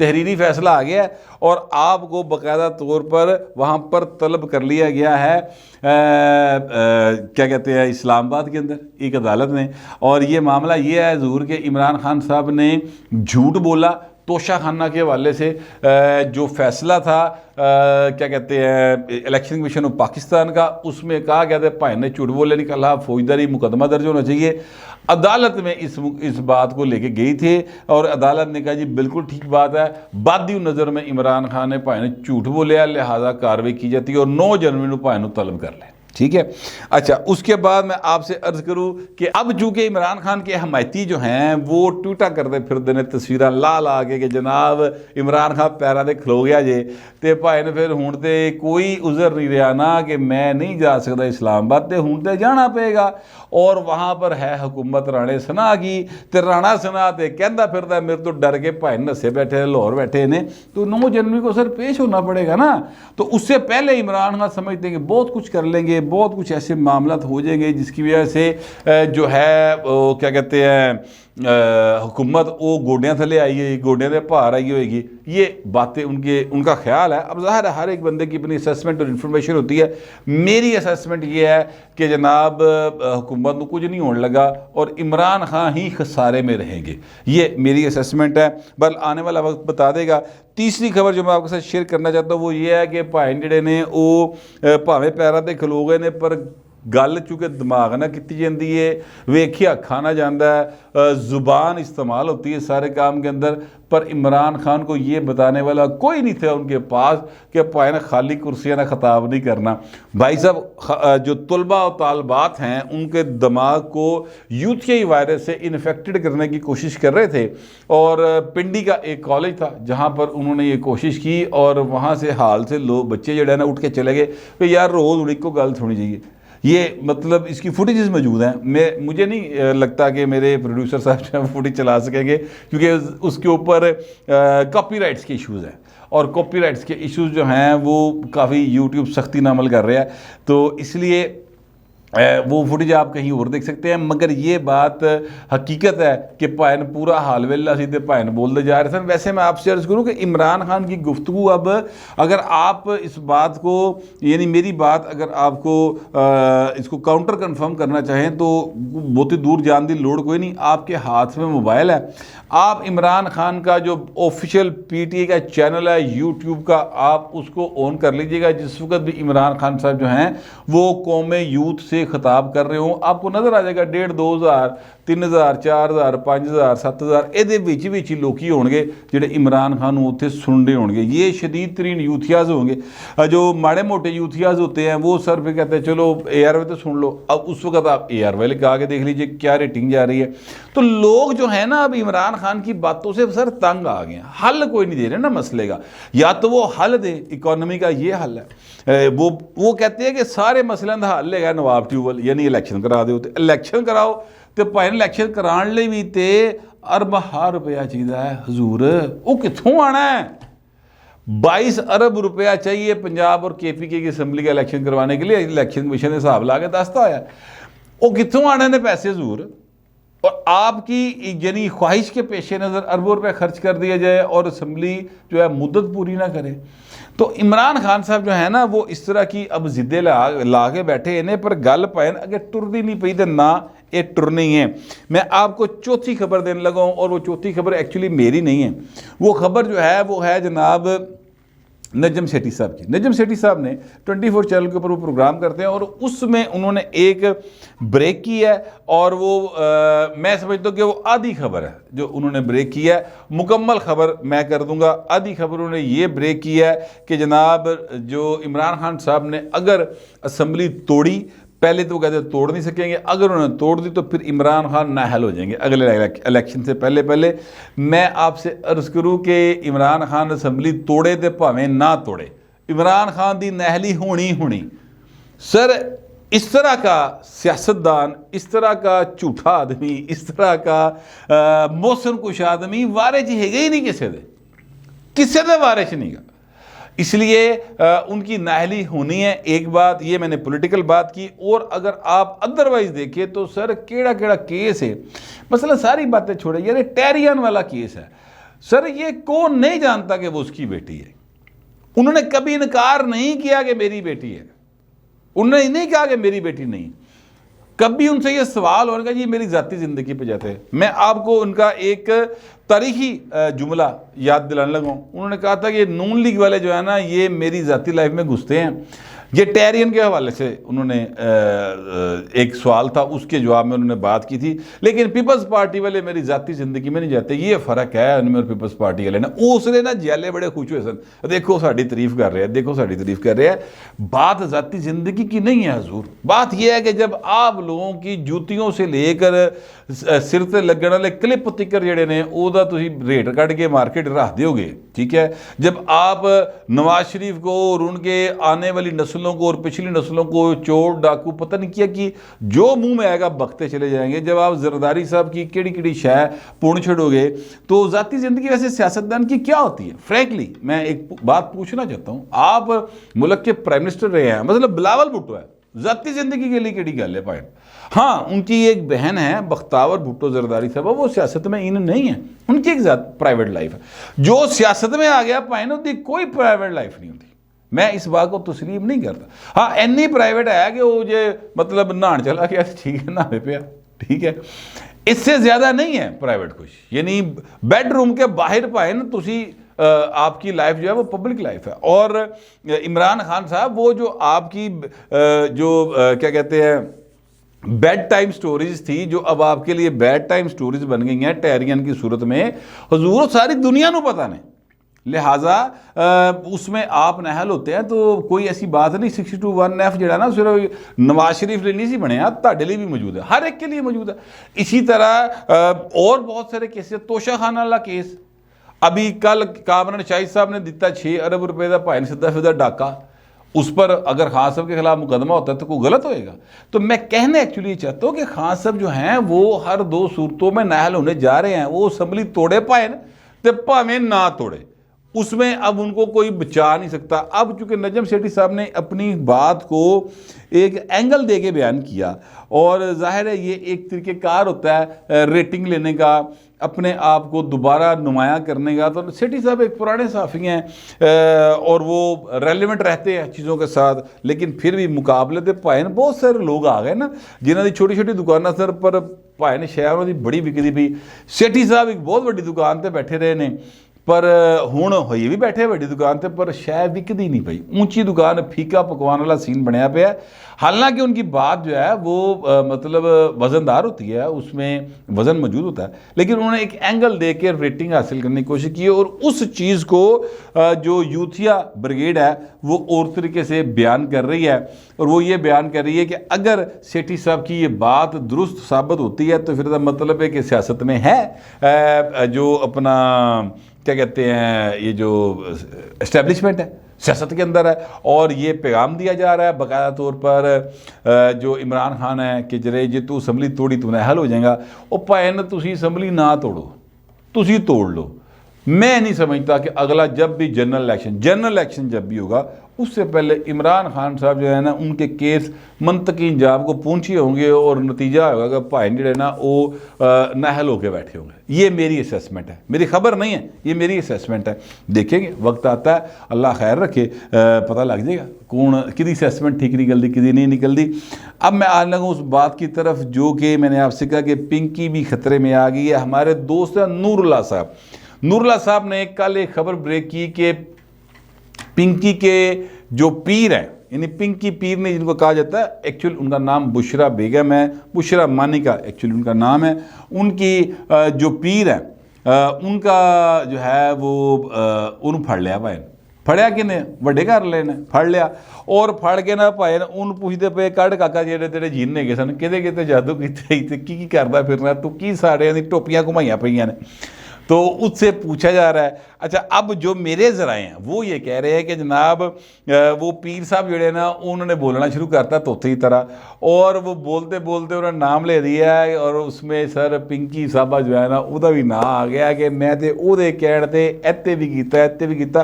تحریری فیصلہ آ گیا ہے اور آپ کو باقاعدہ طور پر وہاں پر طلب کر لیا گیا ہے کیا کہتے ہیں اسلام آباد کے اندر ایک عدالت نے. اور یہ معاملہ یہ ہے حضور کہ عمران خان صاحب نے جھوٹ بولا توشہ خانہ کے حوالے سے. جو فیصلہ تھا کیا کہتے ہیں الیکشن کمیشن آف پاکستان کا, اس میں کہا گیا تھا بھائی نے جھوٹ بولے نہیں کہا فوجداری مقدمہ درج ہونا چاہیے. عدالت میں اس بات کو لے کے گئی تھی اور عدالت نے کہا جی بالکل ٹھیک بات ہے, بادی نظر میں عمران خان نے بھائی نے جھوٹ بولیا لہٰذا کارروائی کی جاتی ہے اور 9 جنوری کو بھائی طلب کر لیں. ٹھیک ہے. اچھا اس کے بعد میں آپ سے عرض کروں کہ اب چونکہ عمران خان کے حمایتی جو ہیں وہ ٹویٹا کرتے پھرتے ہیں تصویریں لا کے کہ جناب عمران خان پیرا دے کھلو گیا جے تے بھائی نے پھر ہون تے کوئی عذر نہیں رہا نا کہ میں نہیں جا سکتا اسلام آباد تے ہون تے جانا پے گا. اور وہاں پر ہے حکومت رانے سنا کی تے رانا سنا تے کہندا پھردا میرے تو ڈر کے بھائی نسے بیٹھے لاہور بیٹھے نے تو 9 جنوری کو سر پیش ہونا پڑے گا نا. تو اس سے پہلے عمران خان سمجھتے ہیں کہ بہت کچھ کر لیں گے, بہت کچھ ایسے معاملات ہو جائیں گے جس کی وجہ سے جو ہے کیا کہتے ہیں حکومت وہ گوڈیاں تھلے آئی ہے, گوڈیاں دے پار آئی ہوئے گی. یہ باتیں ان کا خیال ہے. اب ظاہر ہے ہر ایک بندے کی اپنی اسیسمنٹ اور انفارمیشن ہوتی ہے. میری اسیسمنٹ یہ ہے کہ جناب حکومت کو کچھ نہیں ہونے لگا اور عمران خان ہی خسارے میں رہیں گے. یہ میری اسیسمنٹ ہے, بل آنے والا وقت بتا دے گا. تیسری خبر جو میں آپ کے ساتھ شیئر کرنا چاہتا ہوں وہ یہ ہے کہ بھائی جڑے نے وہ بھاویں پیرا تے کھلو گئے نے پر گل چونکہ دماغ نہ کیتی جاندی ہے, ویکھیا کھانا جاندہ ہے, زبان استعمال ہوتی ہے سارے کام کے اندر. پر عمران خان کو یہ بتانے والا کوئی نہیں تھا ان کے پاس کہ پائے خالی کرسیاں نہ خطاب نہیں کرنا. بھائی صاحب جو طلباء و طالبات ہیں ان کے دماغ کو یوتھیائی وائرس سے انفیکٹڈ کرنے کی کوشش کر رہے تھے اور پنڈی کا ایک کالج تھا جہاں پر انہوں نے یہ کوشش کی اور وہاں سے حال سے لوگ بچے جڑے نا اٹھ کے چلے گئے کہ یار روز اڑی کو گل سننی چاہیے. یہ مطلب اس کی فوٹیجز موجود ہیں. مجھے نہیں لگتا کہ میرے پروڈیوسر صاحب جو فوٹیج چلا سکیں گے کیونکہ اس کے اوپر کاپی رائٹس کے ایشوز ہیں اور کاپی رائٹس کے ایشوز جو ہیں وہ کافی یوٹیوب سختی نہ عمل کر رہا ہے. تو اس لیے وہ فوٹیج آپ کہیں اور دیکھ سکتے ہیں. مگر یہ بات حقیقت ہے کہ پائن پورا حال ویلا سی تے پائن بولتے جا رہے تھے. ویسے میں آپ سے عرض کروں کہ عمران خان کی گفتگو اب اگر آپ اس بات کو یعنی میری بات اگر آپ کو اس کو کاؤنٹر کنفرم کرنا چاہیں تو بہت دور جان دی لوڑ کوئی نہیں. آپ کے ہاتھ میں موبائل ہے, آپ عمران خان کا جو آفیشیل پی ٹی اے کا چینل ہے یوٹیوب کا آپ اس کو آن کر لیجئے گا. جس وقت بھی عمران خان صاحب جو ہیں وہ قوم یوتھ سے خطاب کر رہے ہوں آپ کو نظر آ جائے گا 1,500 2,000 3,000 4,000 5,000 7,000 یہ وچ لوکی ہون گے جڑے عمران خان اتنے سن رہے ہون گے. یہ شدید ترین یوتھیاز ہوں گے. جو ماڑے موٹے یوتھیاز ہوتے ہیں وہ سر پہ کہتے ہیں چلو اے آر وے تو سن لو. اب اس وقت آپ اے آر وے لگا کے دیکھ لیجئے کیا ریٹنگ جا رہی ہے. تو لوگ جو ہیں نا اب عمران خان کی باتوں سے سر تنگ آ گئے ہیں. حل کوئی نہیں دے رہے نا مسئلے کا. یا تو وہ حل دے, اکانومی کا یہ حل ہے. وہ کہتے ہیں کہ سارے مسئلے کا حل ہے نواب ٹیوبل یعنی الیکشن کرا دو. الیکشن کراؤ تو بھائی الیکشن کران لے بھی تے ارب روپیہ چاہیے حضور. وہ کتوں آنا ہے؟ 22 ارب روپیہ چاہیے پنجاب اور کے پی کے کی اسمبلی کا الیکشن کروانے کے لیے. الیکشن کمیشن نے حساب لا کے دستا ہوا ہے. وہ کتوں آنے نے پیسے حضور؟ اور آپ کی یعنی خواہش کے پیش نظر اربوں روپے خرچ کر دیا جائے اور اسمبلی جو ہے مدت پوری نہ کرے. تو عمران خان صاحب جو ہے نا وہ اس طرح کی اب ضدیں لا کے بیٹھے انہیں پر گل پائن اگر ٹردی نہیں پئی تو نہ یہ ٹرنی ہے. میں آپ کو چوتھی خبر دینے لگا ہوں اور وہ چوتھی خبر ایکچولی میری نہیں ہے. وہ خبر جو ہے وہ ہے جناب نجم سیٹھی صاحب کی. نجم سیٹھی صاحب نے 24 چینل کے اوپر وہ پروگرام کرتے ہیں اور اس میں انہوں نے ایک بریک کی ہے اور وہ میں سمجھتا ہوں کہ وہ آدھی خبر ہے جو انہوں نے بریک کی ہے. مکمل خبر میں کر دوں گا. آدھی خبر انہوں نے یہ بریک کی ہے کہ جناب جو عمران خان صاحب نے اگر اسمبلی توڑی, پہلے تو وہ کہتے ہیں توڑ نہیں سکیں گے, اگر انہوں نے توڑ دی تو پھر عمران خان نااہل ہو جائیں گے اگلے الیکشن سے پہلے. میں آپ سے عرض کروں کہ عمران خان اسمبلی توڑے تے بھاویں نہ توڑے, عمران خان دی نااہلی ہونی. سر اس طرح کا سیاستدان, اس طرح کا جھوٹا آدمی, اس طرح کا موسن کش آدمی وارے جی ہے گا ہی نہیں کسے دے وارے چ نہیں گا. اس لیے ان کی نااہلی ہونی ہے. ایک بات یہ میں نے پولیٹیکل بات کی. اور اگر آپ ادروائز دیکھیں تو سر کیڑا کیس ہے. مثلا ساری باتیں چھوڑے یار ٹیریان والا کیس ہے. سر یہ کون نہیں جانتا کہ وہ اس کی بیٹی ہے؟ انہوں نے کبھی انکار نہیں کیا کہ میری بیٹی ہے، انہوں نے نہیں کہا کہ میری بیٹی نہیں۔ کبھی ان سے یہ سوال ہونے کا جی میری ذاتی زندگی پہ جاتے ہیں۔ میں آپ کو ان کا ایک تاریخی جملہ یاد دلانے لگا ہوں۔ انہوں نے کہا تھا کہ نون لیگ والے جو ہے نا یہ میری ذاتی لائف میں گھستے ہیں۔ یہ ٹیرین کے حوالے سے انہوں نے ایک سوال تھا، اس کے جواب میں انہوں نے بات کی تھی، لیکن پیپلز پارٹی والے میری ذاتی زندگی میں نہیں جاتے۔ یہ فرق ہے ان میں اور پیپلز پارٹی والے نا۔ اس نے نا جیلے بڑے خوش ہوئے سن، دیکھو ساڑی تعریف کر رہے ہیں، دیکھو ساڑی تعریف کر رہے ہیں۔ بات ذاتی زندگی کی نہیں ہے حضور، بات یہ ہے کہ جب آپ لوگوں کی جوتیوں سے لے کر سر تے لگنے والے کلپ تکر جڑے نے او دا تسی ریٹ کٹ کے مارکیٹ رکھ دیو گے، ٹھیک ہے۔ جب آپ نواز شریف کو اور ان کے آنے والی نسلوں کو اور پچھلی نسلوں کو چور ڈاکو پتہ نہیں کیا کہ جو منہ میں آئے گا بکتے چلے جائیں گے، جب آپ زرداری صاحب کی کیڑی کیڑی شے پون چھڑو گے، تو ذاتی زندگی ویسے سیاستدان کی کیا ہوتی ہے؟ فرینکلی میں ایک بات پوچھنا چاہتا ہوں، آپ ملک کے پرائم منسٹر رہے ہیں، مطلب بلاول بھٹو ہے، ذاتی زندگی کے لیے کیڑی گل ہے پائن؟ ہاں ان کی ایک بہن ہے بختاور بھٹو زرداری صاحب، وہ سیاست میں ان نہیں ہے، ان کی ایک پرائیویٹ لائف ہے۔ جو سیاست میں آ گیا پائن ہوتی کوئی پرائیویٹ لائف نہیں ہوتی، میں اس بات کو تسلیم نہیں کرتا۔ ہاں اینی پرائیویٹ ہے کہ وہ جو مطلب نہان چلا گیا ٹھیک ہے، نہانے پیا ٹھیک ہے، اس سے زیادہ نہیں ہے پرائیویٹ کچھ۔ یعنی بیڈ روم کے باہر پائن تسی آپ کی لائف جو ہے وہ پبلک لائف ہے۔ اور عمران خان صاحب وہ جو آپ کی جو کیا کہتے ہیں بیڈ ٹائم سٹوریز تھی، جو اب آپ کے لیے بیڈ ٹائم سٹوریز بن گئی ہیں ٹیرین کی صورت میں، حضور ساری دنیا نو پتہ نہیں، لہٰذا اس میں آپ نااہل ہوتے ہیں تو کوئی ایسی بات نہیں۔ 62(1)F جڑا نا صرف نواز شریف لیے نہیں سی بنے، تہاڈے لیے بھی موجود ہے، ہر ایک کے لیے موجود ہے۔ اسی طرح اور بہت سارے کیس، توشہ خانہ والا کیس، ابھی کل کامران شاہد صاحب نے دیتا 6 ارب روپے کا پائن سدھا فدھا ڈاکہ، اس پر اگر خان صاحب کے خلاف مقدمہ ہوتا ہے تو کوئی غلط ہوئے گا؟ تو میں کہنے ایکچولی چاہتا ہوں کہ خان صاحب جو ہیں وہ ہر دو صورتوں میں نااہل ہونے جا رہے ہیں۔ وہ اسمبلی توڑے پائن تے پاویں نہ توڑے، اس میں اب ان کو کوئی بچا نہیں سکتا۔ اب چونکہ نجم سیٹھی صاحب نے اپنی بات کو ایک اینگل دے کے بیان کیا، اور ظاہر ہے یہ ایک طریقہ کار ہوتا ہے ریٹنگ لینے کا، اپنے آپ کو دوبارہ نمایاں کرنے کا۔ تو سیٹھی صاحب ایک پرانے صحافی ہیں اور وہ ریلیونٹ رہتے ہیں چیزوں کے ساتھ، لیکن پھر بھی مقابلے دے پائے بہت سارے لوگ آ گئے نا جنہوں کی چھوٹی چھوٹی دکانیں سر پر پائے نے شہر انہوں کی بڑی وکدی پئی۔ سیٹھی صاحب ایک بہت بڑی دکان تے بیٹھے رہے نے، پر ہوں ہوئی بھی بیٹھے بڑی دکان تے، پر شے وکدی نہیں پئی، اونچی دکان پھیکا پکوان والا سین بنیا پیا۔ حالانکہ ان کی بات جو ہے وہ مطلب وزن دار ہوتی ہے، اس میں وزن موجود ہوتا ہے، لیکن انہوں نے ایک اینگل دے کے ریٹنگ حاصل کرنے کی کوشش کی، اور اس چیز کو جو یوتھیا بریگیڈ ہے وہ اور طریقے سے بیان کر رہی ہے، اور وہ یہ بیان کر رہی ہے کہ اگر سیٹھی صاحب کی یہ بات درست ثابت ہوتی ہے تو پھر مطلب ہے کہ سیاست میں ہے جو اپنا کیا کہتے ہیں یہ جو اسٹیبلشمنٹ ہے سیاست کے اندر ہے، اور یہ پیغام دیا جا رہا ہے باقاعدہ طور پر جو عمران خان ہے کہ جرے جی تو اسمبلی توڑی تو نہ حل ہو جائے گا، او پائن تسی اسمبلی نہ توڑو، تسی توڑ لو۔ میں نہیں سمجھتا کہ اگلا جب بھی جنرل الیکشن جب بھی ہوگا اس سے پہلے عمران خان صاحب جو ہے نا ان کے کیس منطقی انجام کو پہنچے ہوں گے، اور نتیجہ ہوگا کہ بھائی جڑے نا وہ نااہل ہو کے بیٹھے ہوں گے۔ یہ میری اسیسمنٹ ہے، میری خبر نہیں ہے، یہ میری اسیسمنٹ ہے۔ دیکھیں گے وقت آتا ہے، اللہ خیر رکھے، پتہ لگ جائے گا کون کدی اسیسمنٹ ٹھیک نکل دی کدی نہیں نکل دی۔ اب میں آنے لگا اس بات کی طرف جو کہ میں نے آپ سے کہا کہ پنکی بھی خطرے میں آ گئی ہے۔ ہمارے دوست ہیں نور اللہ صاحب نے کل ایک خبر بریک کی کہ پنکی کے جو پیر ہیں، یعنی پنکی پیر نے جن کو کہا جاتا ہے، ایکچولی ان کا نام بشرا بیگم ہے، بشرا مانیکا ایکچولی ان کا نام ہے، ان کی جو پیر ہیں ان کا جو ہے وہ ان پھڑ لیا بھائی، پھڑیا کنے وڈے گھر لینے پھڑ لیا، اور پھڑ کے نہ پائے ان پوچھتے پے کڑ کاکا جیڑے تیرے جینے گئے سن کدے کتے جادو کیتے کی کردا پھرنا تو کی سارے دی ٹوپیاں گھمائیاں پئیاں نے۔ تو اس سے پوچھا جا رہا ہے۔ اچھا اب جو میرے ذرائع ہیں وہ یہ کہہ رہے ہیں کہ جناب وہ پیر صاحب جڑے نا انہوں نے بولنا شروع کرتا توتے کی طرح، اور وہ بولتے بولتے انہوں نے نام لے دیا ہے، اور اس میں سر پنکی صاحبہ جو ہے نا وہ بھی نا آ گیا کہ میں تے او دے کہنے تے ایتے بھی کیتا۔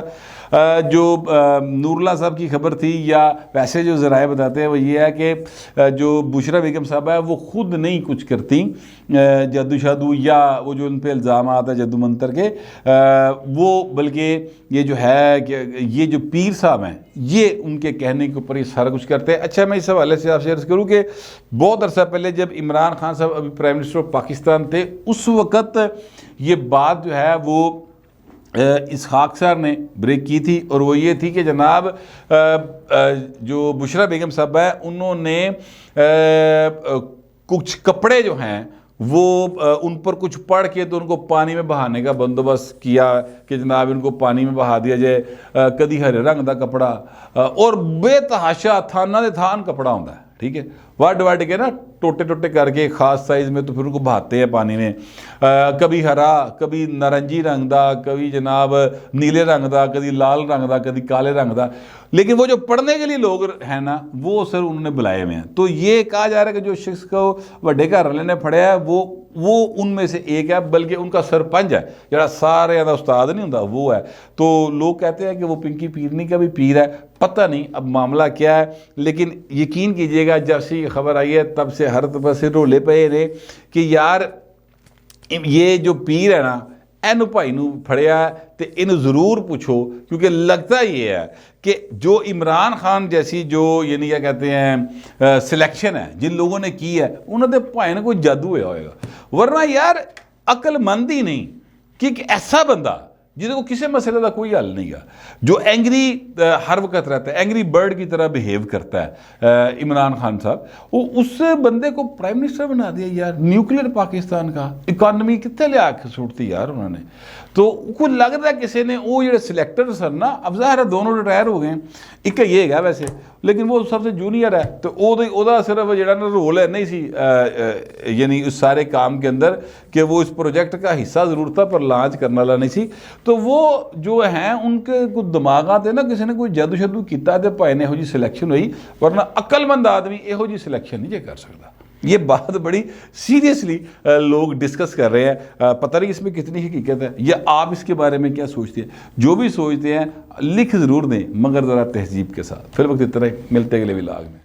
جو نور اللہ صاحب کی خبر تھی یا ویسے جو ذرائع بتاتے ہیں وہ یہ ہے کہ جو بشرا بیگم صاحبہ ہے وہ خود نہیں کچھ کرتی جادو شادو، یا وہ جو ان پہ الزامات ہے جادو اردو منتر کے وہ بلکہ یہ جو ہے کہ یہ جو پیر صاحب ہیں یہ ان کے کہنے کے اوپر یہ سارا کچھ کرتے ہیں. اچھا میں اس حوالے سے آپ سے عرض کروں کہ بہت عرصہ پہلے جب عمران خان صاحب ابھی پرائم منسٹر آف پاکستان تھے اس وقت یہ بات جو ہے وہ اسحاق صاحب نے بریک کی تھی, اور وہ یہ تھی کہ جناب جو بشرا بیگم صاحب ہے انہوں نے کچھ کپڑے جو ہیں وہ ان پر کچھ پڑھ کے تو ان کو پانی میں بہانے کا بندوبست کیا کہ جناب ان کو پانی میں بہا دیا جائے. کدی ہرے رنگ دا کپڑا اور بے تحاشا تھانہ دے تھان کپڑا ہوتا ہے, ٹھیک ہے, وڈ کے نا ٹوٹے ٹوٹے کر کے خاص سائز میں تو پھر ان کو بہاتے ہیں پانی میں, کبھی ہرا کبھی نارنجی رنگ دا کبھی جناب نیلے رنگ دا کبھی لال رنگ دا کبھی کالے رنگ دا. لیکن وہ جو پڑھنے کے لیے لوگ ہیں نا وہ سر انہوں نے بلائے ہوئے ہیں. تو یہ کہا جا رہا ہے کہ جو شخص کو بڑے گھر والے نے پڑھیا ہے وہ ان میں سے ایک ہے, بلکہ ان کا سرپنچ ہے جڑا سارے دا استاد نہیں ہوندا وہ ہے. تو لوگ کہتے ہیں کہ وہ پنکی پیرنی کا بھی پیر ہے, پتہ نہیں اب معاملہ کیا ہے. لیکن یقین کیجئے گا جب سے یہ خبر آئی ہے تب سے ہر طرف سے رولے پے نے کہ یار یہ جو پیر ہے نا اینو بھائی نو پھڑیا ہے تے اینو ضرور پوچھو, کیونکہ لگتا یہ ہے کہ جو عمران خان جیسی جو یعنی کیا کہتے ہیں سلیکشن ہے جن لوگوں نے کی ہے انہوں نے بھائی نے کوئی جادو ہوا ہوئے گا, ورنہ یار عقل مند ہی نہیں کہ ایک ایسا بندہ جس کو کسی مسئلے کا کوئی حل نہیں گا, جو اینگری ہر وقت رہتا ہے, اینگری برڈ کی طرح بیہیو کرتا ہے عمران خان صاحب, وہ اس بندے کو پرائم منسٹر بنا دیا یار نیوکلیر پاکستان کا. اکانومی کتنے لے آ کے چھوڑتی یار انہوں نے. تو کوئی لگ رہا ہے کسی نے وہ جڑے سلیکٹر سن نا, اب ظاہر ہے دونوں ریٹائر ہو گئے, ایک یہ ہے ویسے لیکن وہ سب سے جونیئر ہے, تو وہ صرف جڑا نا رول ہے نہیں سی یعنی اس سارے کام کے اندر کہ وہ اس پروجیکٹ کا حصہ ضرور تھا پر لانچ کرنے والا نہیں سی. تو وہ جو ہیں ان کے کچھ دماغات ہیں نا کسی نے کوئی جادو شادو کیتا تے پائے نے یہو جی سلیکشن ہوئی, ورنہ عقل مند آدمی یہو جی سلیکشن نہیں کر سکتا. یہ بات بڑی سیریسلی لوگ ڈسکس کر رہے ہیں, پتہ نہیں اس میں کتنی حقیقت ہے, یا آپ اس کے بارے میں کیا سوچتے ہیں. جو بھی سوچتے ہیں لکھ ضرور دیں مگر ذرا تہذیب کے ساتھ. پھر وقت اتنا ملتے اگلے ولاگ میں.